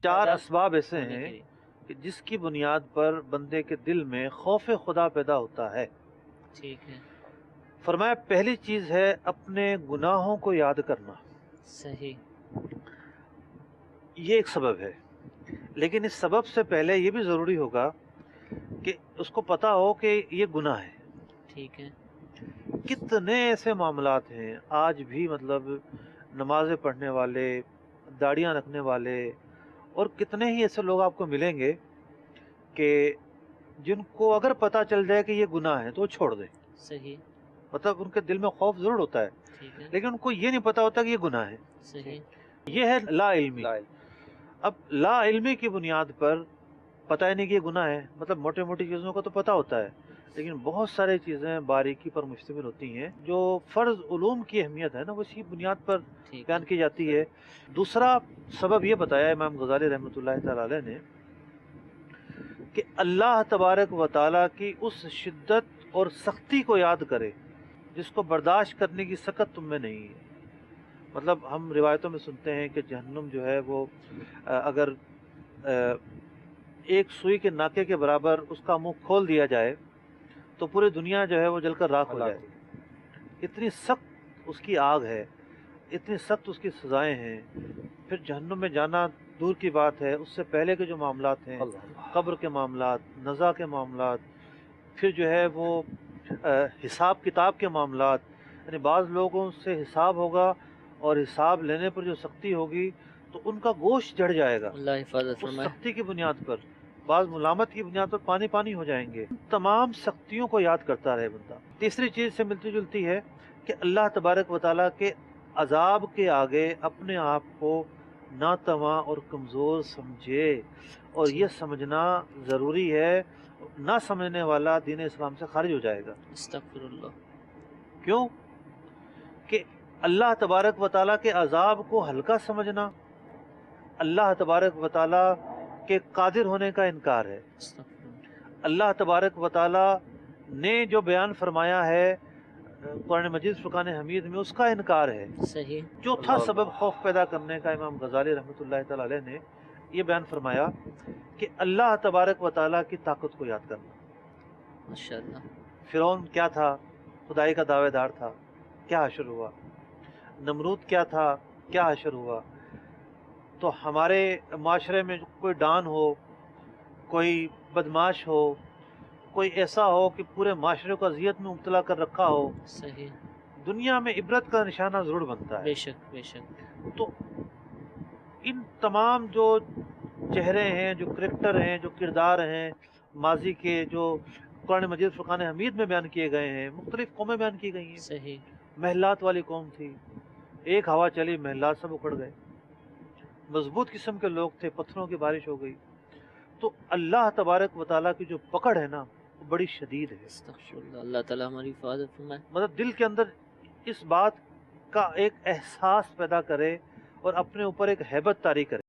چار اسباب ایسے ہیں کہ جس کی بنیاد پر بندے کے دل میں خوف خدا پیدا ہوتا ہے. ٹھیک ہے. فرمایا پہلی چیز ہے اپنے گناہوں کو یاد کرنا. صحیح. یہ ایک سبب ہے، لیکن اس سبب سے پہلے یہ بھی ضروری ہوگا کہ اس کو پتا ہو کہ یہ گناہ ہے. ٹھیک ہے. کتنے ایسے معاملات ہیں آج بھی، مطلب نمازیں پڑھنے والے، داڑیاں رکھنے والے، اور کتنے ہی ایسے لوگ آپ کو ملیں گے کہ جن کو اگر پتہ چل جائے کہ یہ گناہ ہے تو وہ چھوڑ دیں. صحیح. مطلب ان کے دل میں خوف ضرور ہوتا ہے، ٹھیک ہے. لیکن ان کو یہ نہیں پتا ہوتا کہ یہ گناہ ہے. صحیح. یہ ہے لا علمی. اب لا علمی کی بنیاد پر پتہ ہی نہیں کہ یہ گناہ ہے. مطلب موٹی موٹی چیزوں کا تو پتہ ہوتا ہے، لیکن بہت سارے چیزیں باریکی پر مشتمل ہوتی ہیں. جو فرض علوم کی اہمیت ہے نا، وہ اسی بنیاد پر بیان کی جاتی ہے. دوسرا سبب یہ بتایا امام غزالی رحمۃ اللہ تعالی علیہ نے کہ اللہ تبارک و تعالیٰ کی اس شدت اور سختی کو یاد کرے جس کو برداشت کرنے کی سکت تم میں نہیں ہے. مطلب ہم روایتوں میں سنتے ہیں کہ جہنم جو ہے وہ اگر ایک سوئی کے ناکے کے برابر اس کا منہ کھول دیا جائے تو پوری دنیا جو ہے وہ جل کر راکھ ہو جائے. اتنی سخت اس کی آگ ہے، اتنی سخت اس کی سزائیں ہیں. پھر جہنم میں جانا دور کی بات ہے، اس سے پہلے کے جو معاملات ہیں، قبر کے معاملات، نزا کے معاملات، پھر جو ہے وہ حساب کتاب کے معاملات. یعنی بعض لوگوں سے حساب ہوگا اور حساب لینے پر جو سختی ہوگی تو ان کا گوشت جڑ جائے گا. اللہ حفاظت اس فرمائے. سختی کی بنیاد پر، بعض ملامت کی بنیاد پر پانی پانی ہو جائیں گے. تمام سختیوں کو یاد کرتا رہے بندہ. تیسری چیز سے ملتی جلتی ہے کہ اللہ تبارک و تعالیٰ کے عذاب کے آگے اپنے آپ کو ناتواں اور کمزور سمجھے، اور یہ سمجھنا ضروری ہے. نہ سمجھنے والا دین اسلام سے خارج ہو جائے گا. استغفر اللہ. کیوں کہ اللہ تبارک و تعالیٰ کے عذاب کو ہلکا سمجھنا اللہ تبارک و تعالیٰ کے قادر ہونے کا انکار ہے. اللہ تبارک و تعالیٰ نے جو بیان فرمایا ہے قرآن مجید فرقان حمید میں، اس کا انکار ہے. صحیح. چوتھا سبب خوف پیدا کرنے کا امام غزالی رحمۃ اللہ تعالی علیہ نے یہ بیان فرمایا کہ اللہ تبارک و تعالیٰ کی طاقت کو یاد کرنا. ماشاءاللہ. فرعون کیا تھا؟ خدائی کا دعوے دار تھا، کیا حشر ہوا. نمرود کیا تھا؟ کیا حشر ہوا. تو ہمارے معاشرے میں کوئی ڈان ہو، کوئی بدماش ہو، کوئی ایسا ہو کہ پورے معاشرے کو اذیت میں مبتلا کر رکھا ہو، صحیح. دنیا میں عبرت کا نشانہ ضرور بنتا ہے. بے شک بے شک. تو ان تمام جو چہرے ہیں، جو کریکٹر ہیں، جو کردار ہیں ماضی کے، جو قرآن مجید فرقان حمید میں بیان کیے گئے ہیں، مختلف قومیں بیان کی گئی ہیں. صحیح. محلات والی قوم تھی، ایک ہوا چلی محلات سب اکھڑ گئے. مضبوط قسم کے لوگ تھے، پتھروں کی بارش ہو گئی. تو اللہ تبارک و تعالیٰ کی جو پکڑ ہے نا، وہ بڑی شدید ہے. استغفر اللہ. اللہ تعالیٰ ہماری حفاظت فرمائے. مطلب دل کے اندر اس بات کا ایک احساس پیدا کرے اور اپنے اوپر ایک ہیبت طاری کرے.